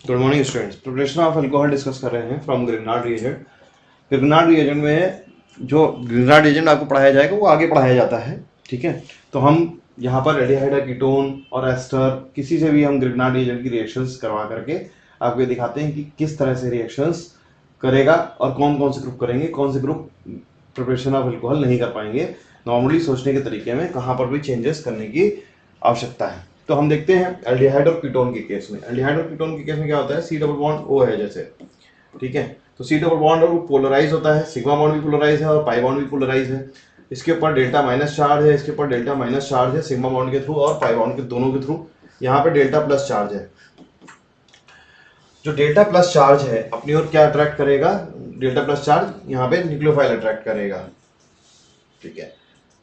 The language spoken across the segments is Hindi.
Good morning students. Preparation of alcohol discuss कर रहे हैं from Grignard reagent. Grignard reagent में जो ग्रिग्नार्ड रिएजेंट आपको पढ़ाया जाएगा वो आगे पढ़ाया जाता है, ठीक है। तो हम यहाँ पर एल्डिहाइड, कीटोन और एस्टर किसी से भी हम ग्रिग्नार्ड रिएजेंट की रिएक्शंस करवा करके आपको ये दिखाते हैं कि किस तरह से रिएक्शंस करेगा और कौन कौन से ग्रुप करेंगे, कौन से ग्रुप प्रिपरेशन ऑफ अल्कोहल नहीं कर पाएंगे। नॉर्मली सोचने के तरीके में कहाँ पर भी चेंजेस करने की आवश्यकता है। तो हम देखते हैं एल्डिहाइड और कीटोन के केस में। एल्डिहाइड और कीटोन के केस में क्या होता है, सी डबल बॉन्ड ओ है जैसे, ठीक है। तो सी डबल बॉन्ड और वो पोलराइज होता है, सिग्मा बॉन्ड भी पोलराइज है और पाई बॉन्ड भी पोलराइज है। इसके ऊपर डेल्टा माइनस चार्ज है, इसके ऊपर डेल्टा माइनस चार्ज है सिग्मा बॉन्ड के थ्रू और पाई बॉन्ड के दोनों के थ्रू। यहाँ पे डेल्टा प्लस चार्ज है। जो डेल्टा प्लस चार्ज है अपनी ओर क्या अट्रैक्ट करेगा, डेल्टा प्लस चार्ज यहाँ पे न्यूक्लियोफाइल अट्रैक्ट करेगा, ठीक है,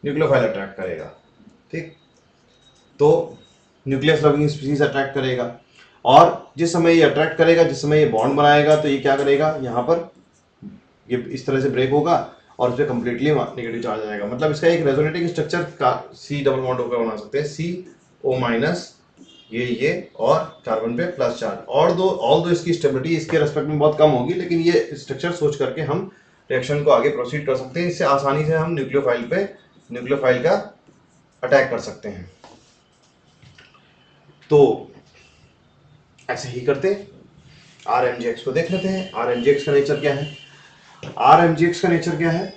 न्यूक्लियोफाइल अट्रैक्ट करेगा, ठीक। तो न्यूक्लियस लविंग स्पीसीज अट्रैक्ट करेगा और जिस समय ये अट्रैक्ट करेगा, जिस समय ये बॉन्ड बनाएगा, तो ये क्या करेगा, यहाँ पर ये इस तरह से ब्रेक होगा और उस पर कंप्लीटली नेगेटिव चार्ज आ जाएगा। मतलब इसका एक रेजोनेटिंग स्ट्रक्चर का सी डबल बॉन्ड होकर बना सकते हैं, सी ओ माइनस ये और कार्बन पे प्लस चार्ज। और ऑल दो इसकी स्टेबिलिटी इसके रेस्पेक्ट में बहुत कम होगी, लेकिन ये स्ट्रक्चर सोच करके हम रिएक्शन को आगे प्रोसीड कर सकते हैं। इससे आसानी से हम न्यूक्लियोफाइल का अटैक कर सकते हैं। तो ऐसे ही करते आर एम जी एक्स को देख लेते हैं। आर एम जी एक्स का नेचर क्या है, आर एम जी एक्स का नेचर क्या है,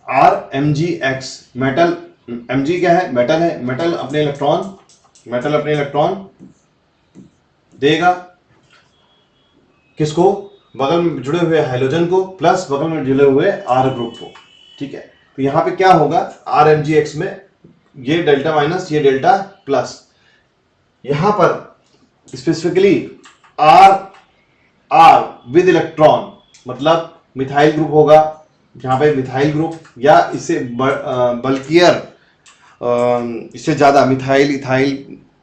R M G X metal, M G क्या है, मेटल है। मेटल अपने इलेक्ट्रॉन देगा किसको, बगल में जुड़े हुए हाइड्रोजन को प्लस बगल में जुड़े हुए आर ग्रुप को, ठीक है। तो यहां पे क्या होगा, आर एम जी एक्स में ये डेल्टा माइनस ये डेल्टा प्लस, यहां पर specifically R R with electron, मतलब मिथाइल ग्रुप होगा, यहाँ पे मिथाइल ग्रुप या इससे बल्कियर, इससे ज्यादा मिथाइल, इथाइल,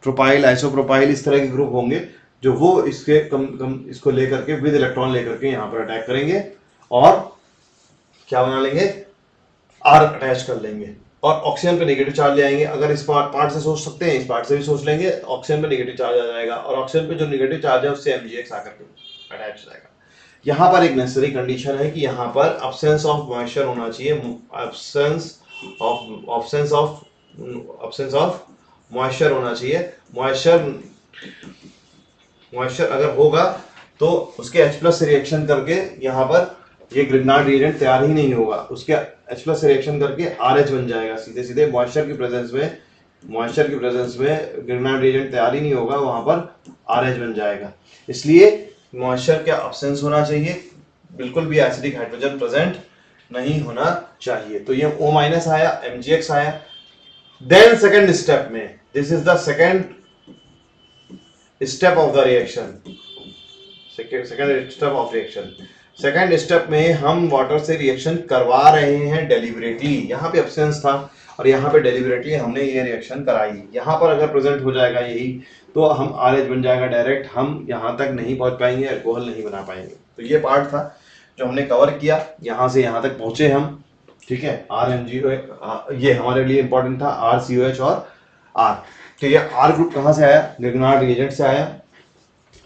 प्रोपाइल, आइसोप्रोपाइल, इस तरह के ग्रुप होंगे जो वो इसके कम इसको लेकर के विद इलेक्ट्रॉन लेकर के यहाँ पर अटैक करेंगे और क्या बना लेंगे, आर अटैच कर लेंगे और ऑक्सीजन पे नेगेटिव चार्ज ले आएंगे। अगर इस पार्ट से सोच सकते हैं, इस पार्ट से भी सोच लेंगे, ऑक्सीजन पे नेगेटिव चार्ज आ जाएगा और ऑक्सीजन पे जो नेगेटिव चार्ज है उससे एमजीएक्स आकर के अटैच हो जाएगा। यहाँ पर एक नेसेसरी कंडीशन है कि यहाँ पर अब्सेंस ऑफ मॉइस्चर होना चाहिए, अब्सेंस ऑफ मॉइस्चर होना चाहिए। मॉइस्चर अगर होगा तो उसके H+ से रिएक्शन करके यहाँ पर ये ग्रिग्नार्ड रिएजेंट तैयार ही नहीं होगा, उसके H+ से रिएक्शन करके RH बन जाएगा सीधे सीधे। मॉइस्चर की प्रेजेंस में ग्रिग्नार्ड रिएजेंट तैयार ही नहीं होगा, वहां पर RH बन जाएगा। इसलिए मॉइस्चर का अब्सेंस होना चाहिए, बिल्कुल भी एसिडिक हाइड्रोजन प्रेजेंट नहीं होना चाहिए। तो ये O- आया, MgX आया। देन सेकेंड स्टेप में, this is the second step of the reaction, second step में हम वाटर से रिएक्शन करवा रहे हैं डेलिबरेटली। यहाँ पे अब्सेंस था और यहाँ पे डेलिबरेटली हमने ये रिएक्शन कराई। यहाँ पर अगर प्रेजेंट हो जाएगा यही, तो हम RH बन जाएगा डायरेक्ट, हम यहाँ तक नहीं पहुंच पाएंगे, अल्कोहल नहीं बना पाएंगे। तो ये पार्ट था जो हमने कवर किया, यहाँ से यहाँ तक पहुंचे हम, ठीक है। RMgO ये हमारे लिए इंपॉर्टेंट था, RCOH और R। तो ये R ग्रुप कहाँ से आया, ग्रिग्नार्ड रिएजेंट से आया,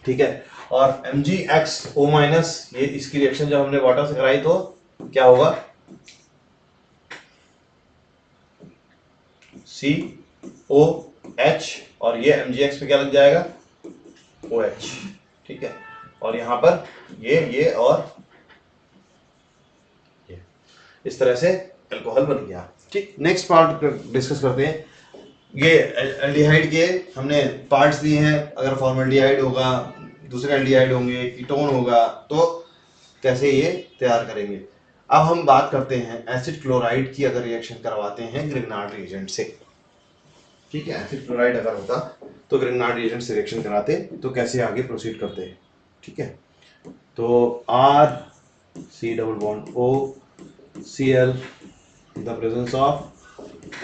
ठीक है। और MgXO- ये इसकी रिएक्शन जब हमने वाटर से कराई तो क्या होगा, COH और ये MgX पे क्या लग जाएगा, OH, ठीक है। और यहां पर ये और ये, इस तरह से अल्कोहल बन गया, ठीक। नेक्स्ट पार्ट डिस्कस करते हैं। ये एल्डिहाइड के हमने पार्ट्स दिए हैं, अगर फॉर्मल्डिहाइड होगा, दूसरे एल्डिहाइड होंगे, कीटोन होगा, तो कैसे ये तैयार करेंगे। अब हम बात करते हैं एसिड क्लोराइड की, अगर रिएक्शन करवाते हैं ग्रिग्नार्ड रिएजेंट से, ठीक है। एसिड क्लोराइड अगर होता तो ग्रिग्नार्ड रिएजेंट से रिएक्शन कराते तो कैसे आगे प्रोसीड करते हैं, ठीक है। तो RC double bond OCl the presence of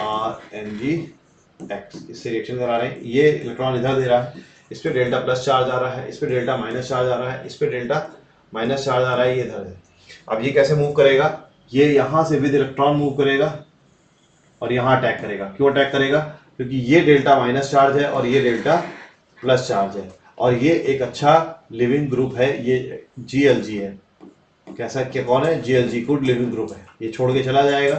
RMgX, इससे रिएक्शन करा रहे हैं। ये इलेक्ट्रॉन इधर दे रहा है, इस पे डेल्टा प्लस चार्ज आ रहा है, इस पे डेल्टा माइनस चार्ज आ रहा है, इस पे डेल्टा माइनस चार्ज आ रहा है, ये इधर है। अब ये कैसे मूव करेगा, ये यहां से विद इलेक्ट्रॉन मूव करेगा और यहां अटैक करेगा। क्यों अटैक करेगा, क्योंकि ये डेल्टा माइनस चार्ज है और ये डेल्टा प्लस चार्ज है, और ये एक अच्छा लिविंग ग्रुप है, ये GLG है। कैसा क्या कौन है? GLG, गुड लिविंग ग्रुप है। ये छोड़ के चला जाएगा,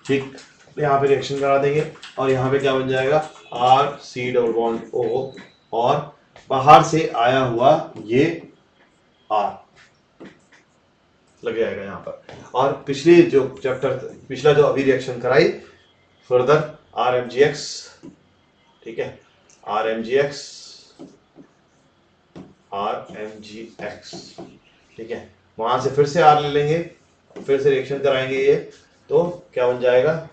ठीक, यहाँ पे रिएक्शन करा देंगे और यहाँ पे क्या बन जाएगा? RC डबल बॉन्ड O, और बाहर से आया हुआ ये R लग जाएगा यहाँ पर। और पिछली जो चैप्टर, पिछला जो अभी रिएक्शन कराई, फर्दर RMGX, ठीक है, RMGX, ठीक है, वहां से फिर से R ले लेंगे, फिर से रिएक्शन कराएंगे ये, तो क्या बन जाएगा?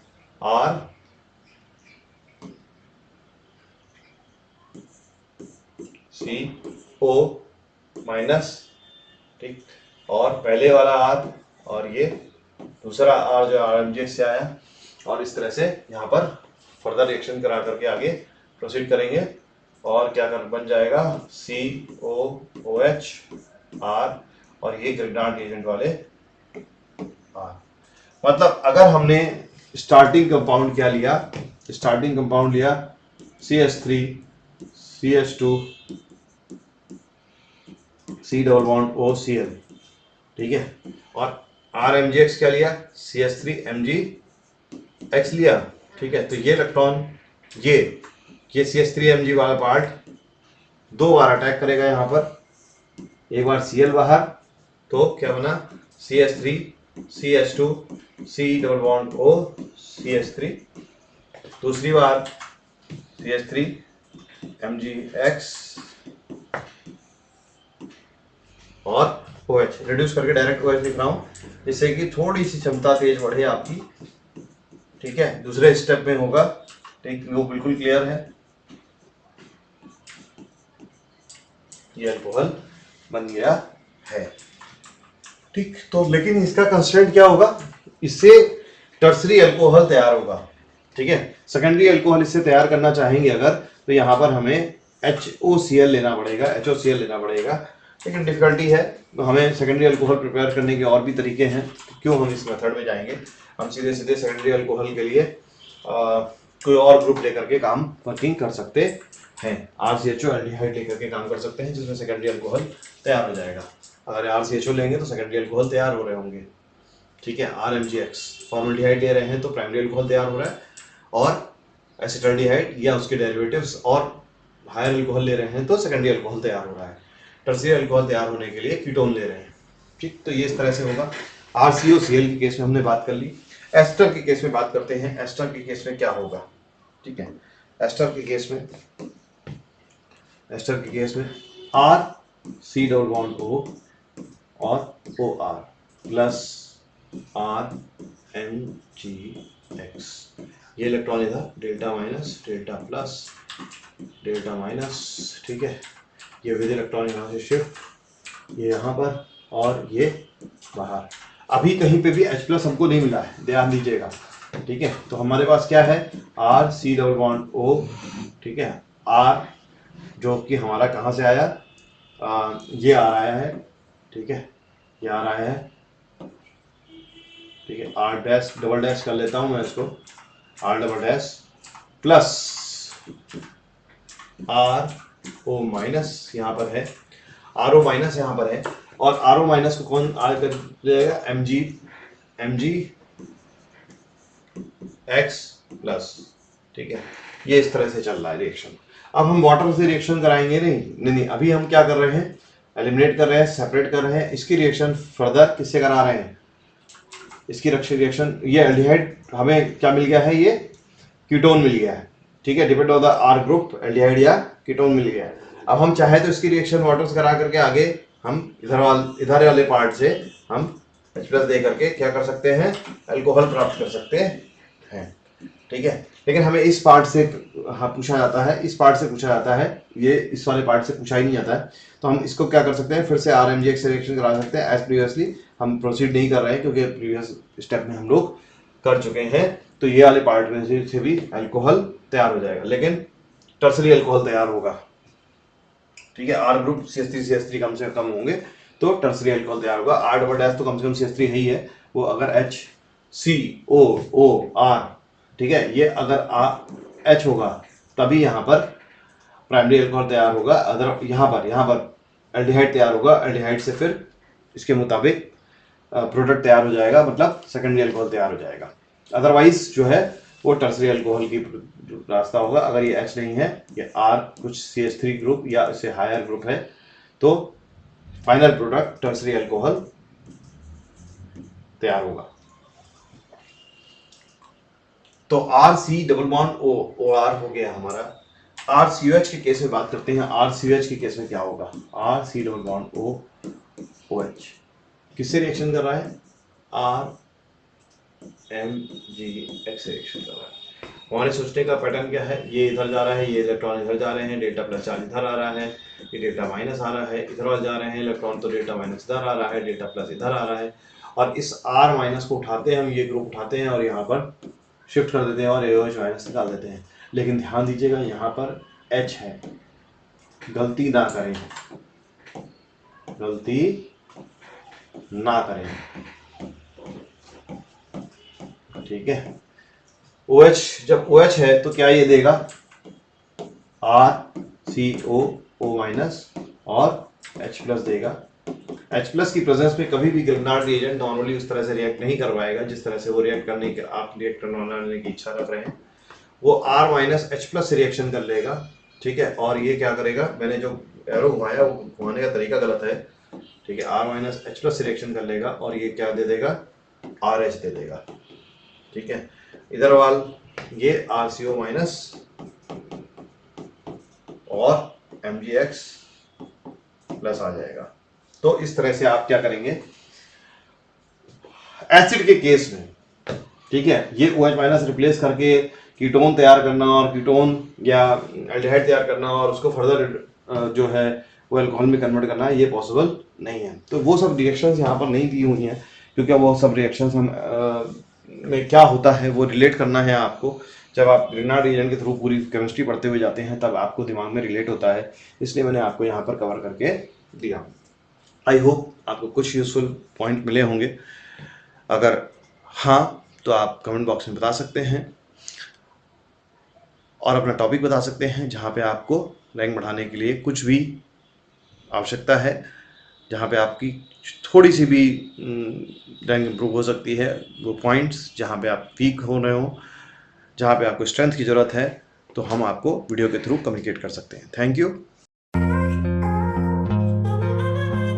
RCO माइनस, ठीक, और पहले वाला R और ये दूसरा R जो RMGX से आया, और इस तरह से यहाँ पर फर्दर रिएक्शन करा करके आगे प्रोसीड करेंगे, और क्या कर बन जाएगा? COOH R, और ये ग्रिग्नार्ड रिएजेंट वाले R। मतलब अगर हमने स्टार्टिंग कंपाउंड क्या लिया? स्टार्टिंग कंपाउंड लिया CH3 CH2 C double bond OCl, ठीक है, और RMGX क्या लिया? CH3 MgX लिया, ठीक है। तो ये इलेक्ट्रॉन ये CH3 Mg वाला पार्ट दो बार अटैक करेगा यहाँ पर, एक बार Cl बाहर, तो क्या बना? CH3 CH2 C double bond O CH3, दूसरी बार CH3 MgX और OH, रिड्यूस करके डायरेक्ट OH लिख रहा हूँ, जिससे कि थोड़ी सी क्षमता तेज बढ़े आपकी, ठीक है। दूसरे स्टेप में होगा, ठीक, वो बिल्कुल क्लियर है। ये अल्कोहल बन गया है, ठीक। तो लेकिन इसका कंस्टेंट क्या होगा? इससे टर्सरी अल्कोहल तैयार होगा, ठीक है। सेकेंडरी अल्कोहल इससे तैयार करना चाहेंगे अगर, तो यहाँ पर हमें HOCl लेना पड़ेगा, HOCl लेना पड़ेगा, लेकिन डिफिकल्टी है, तो हमें सेकेंडरी अल्कोहल प्रिपेयर करने के और भी तरीके हैं, तो क्यों हम इस मेथड में जाएंगे? हम सीधे सीधे सेकेंडरी अल्कोहल के लिए कोई और ग्रुप लेकर के काम वर्किंग कर सकते हैं। RCHO एल्डिहाइड लेकर के काम कर सकते हैं, जिसमें सेकेंडरी अल्कोहल तैयार हो जाएगा। अगर RCHO लेंगे तो सेकेंडरी अल्कोहल तैयार हो रहे होंगे, ठीक है। RMGX फॉर्मल्डिहाइड ले रहे हैं तो प्राइमरी अल्कोहल तैयार हो रहा है, और एसिटाल्डिहाइड या उसके डेरिवेटिव्स और हायर अल्कोहल ले रहे हैं तो सेकेंडरी अल्कोहल तैयार हो रहा है। टर्सरी अल्कोहल तैयार होने के लिए कीटोन ले रहे हैं, ठीक। तो ये इस तरह से होगा। RCOCl के केस में हमने बात कर ली। एस्टर के केस में बात करते हैं, एस्टर के केस में क्या होगा, ठीक है। एस्टर के केस में RC डबल बॉन्ड O और OR प्लस RMGX, ये इलेक्ट्रॉन इधर delta minus delta plus delta minus, ठीक है। ये विद इलेक्ट्रॉन यहाँ से शिफ्ट, ये यहाँ पर और ये बाहर। अभी कहीं पे भी H+ हमको नहीं मिला है, ध्यान दीजिएगा, ठीक है। तो हमारे पास क्या है? RC डबल बॉन्ड O, ठीक है, R जो कि हमारा कहाँ से आया? ये आ रहा है, ठीक है, ये आ रहा है, ठीक है। R डैश डबल डैश कर लेता हूँ मैं इसको, R double dash plus RO minus यहाँ पर है, RO माइनस यहाँ पर है, और RO माइनस को कौन आगे कर जाएगा? MgX प्लस, ठीक है। ये इस तरह से चल रहा है रिएक्शन। अब हम वाटर से रिएक्शन कराएंगे नहीं, अभी हम क्या कर रहे हैं? एलिमिनेट कर रहे हैं, सेपरेट कर रहे हैं। इसकी रिएक्शन फर्दर किससे करा रहे हैं? इसकी रिएक्शन, ये एल्डिहाइड हमें क्या मिल गया है? ये कीटोन मिल गया है, ठीक है। Depend on the R group, aldehyde या कीटोन मिल गया है। अब हम चाहे तो इसकी रिएक्शन वाटर से करा करके आगे हम इधर वाले पार्ट से हम H+ दे करके क्या कर सकते हैं? अल्कोहल प्राप्त कर सकते हैं, ठीक है। लेकिन हमें इस पार्ट से पूछा जाता है, इस पार्ट से पूछा जाता है, ये इस वाले पार्ट से पूछा ही नहीं जाता है। तो हम इसको क्या कर सकते हैं? फिर से RMGX से रिएक्शन करा सकते हैं। एज प्रीवियसली हम प्रोसीड नहीं कर रहे हैं, क्योंकि प्रीवियस स्टेप में हम लोग कर चुके हैं। तो ये वाले पार्ट में से भी अल्कोहल तैयार हो जाएगा, लेकिन टर्सरी अल्कोहल तैयार होगा, ठीक है। R ग्रुप CH3 कम से कम होंगे तो टर्सरी अल्कोहल तैयार होगा। R डबल डैश तो कम से कम CH3 है ही है, वो अगर HCOOR, ठीक है, ये अगर H होगा तभी यहाँ पर प्राइमरी अल्कोहल तैयार होगा, अदर यहाँ पर एल्डिहाइड तैयार होगा, एल्डिहाइड से फिर इसके मुताबिक प्रोडक्ट तैयार हो जाएगा, मतलब सेकेंडरी अल्कोहल तैयार हो जाएगा। अदरवाइज जो है वो टर्सरी अल्कोहल की रास्ता होगा। अगर ये H नहीं है, ये R कुछ CH3 ग्रुप या इससे हायर ग्रुप है, तो फाइनल प्रोडक्ट टर्सरी अल्कोहल तैयार होगा। तो RC डबल बॉन्ड OR हो गया हमारा। RCOH के केस में बात करते हैं। RCOH के केस में क्या होगा? RC डबल बॉन्ड OH किससे रिएक्शन कर रहा है? RMGX से रिएक्शन कर रहा है। हमारे सोचने का पैटर्न क्या है? ये इधर जा रहा है, ये इलेक्ट्रॉन इधर जा रहे हैं, डेल्टा प्लस चार्ज इधर आ रहा है, ये डेल्टा माइनस आ रहा है, इधर जा रहे हैं इलेक्ट्रॉन, तो डेल्टा माइनस इधर आ रहा है, डेल्टा प्लस इधर आ रहा है, और इस R माइनस को उठाते हैं हम, ये ग्रुप उठाते हैं और यहाँ पर शिफ्ट कर देते हैं और AOH माइनस निकाल देते हैं। लेकिन ध्यान दीजिएगा यहाँ पर H है, गलती ना करें, गलती ना करें, ठीक है। OH जब OH है तो क्या ये देगा? RCOO माइनस और H प्लस देगा। H प्लस की प्रेजेंस में कभी भी ग्रिग्नार्ड रिएजेंट नॉर्मली उस तरह से रिएक्ट नहीं करवाएगा जिस तरह से वो रिएक्ट करने के आप रिएक्ट करने की इच्छा रख रहे हैं। वो R माइनस H प्लस से रिएक्शन कर लेगा, ठीक है। और ये क्या करेगा? मैंने जो एरो घुमाया वो घुमाने का तरीका गलत है, ठीक है। R माइनस H प्लस से रिएक्शन कर लेगा और ये क्या दे देगा? RH दे देगा, ठीक है। इधर वाल ये RCO माइनस और MgX प्लस आ जाएगा। तो इस तरह से आप क्या करेंगे एसिड के केस में, ठीक है। ये OH माइनस रिप्लेस करके कीटोन तैयार करना और कीटोन या एल्डिहाइड तैयार करना और उसको फर्दर जो है वो अल्कोहल में कन्वर्ट करना है, ये पॉसिबल नहीं है। तो वो सब रिएक्शंस यहाँ पर नहीं दी हुई हैं, क्योंकि वो सब रिएक्शंस हम में क्या होता है वो रिलेट करना है आपको। जब आप ग्रिग्नार्ड रिएजेंट के थ्रू पूरी केमिस्ट्री पढ़ते हुए जाते हैं तब आपको दिमाग में रिलेट होता है, इसलिए मैंने आपको यहाँ पर कवर करके दिया। आई होप आपको कुछ यूजफुल पॉइंट मिले होंगे। अगर हाँ तो आप कमेंट बॉक्स में बता सकते हैं और अपना टॉपिक बता सकते हैं जहाँ पे आपको रैंक बढ़ाने के लिए कुछ भी आवश्यकता है, जहाँ पे आपकी थोड़ी सी भी रैंक इम्प्रूव हो सकती है। वो पॉइंट्स जहाँ पे आप वीक हो रहे हो, जहाँ पे आपको स्ट्रेंथ की ज़रूरत है, तो हम आपको वीडियो के थ्रू कम्युनिकेट कर सकते हैं। Thank you.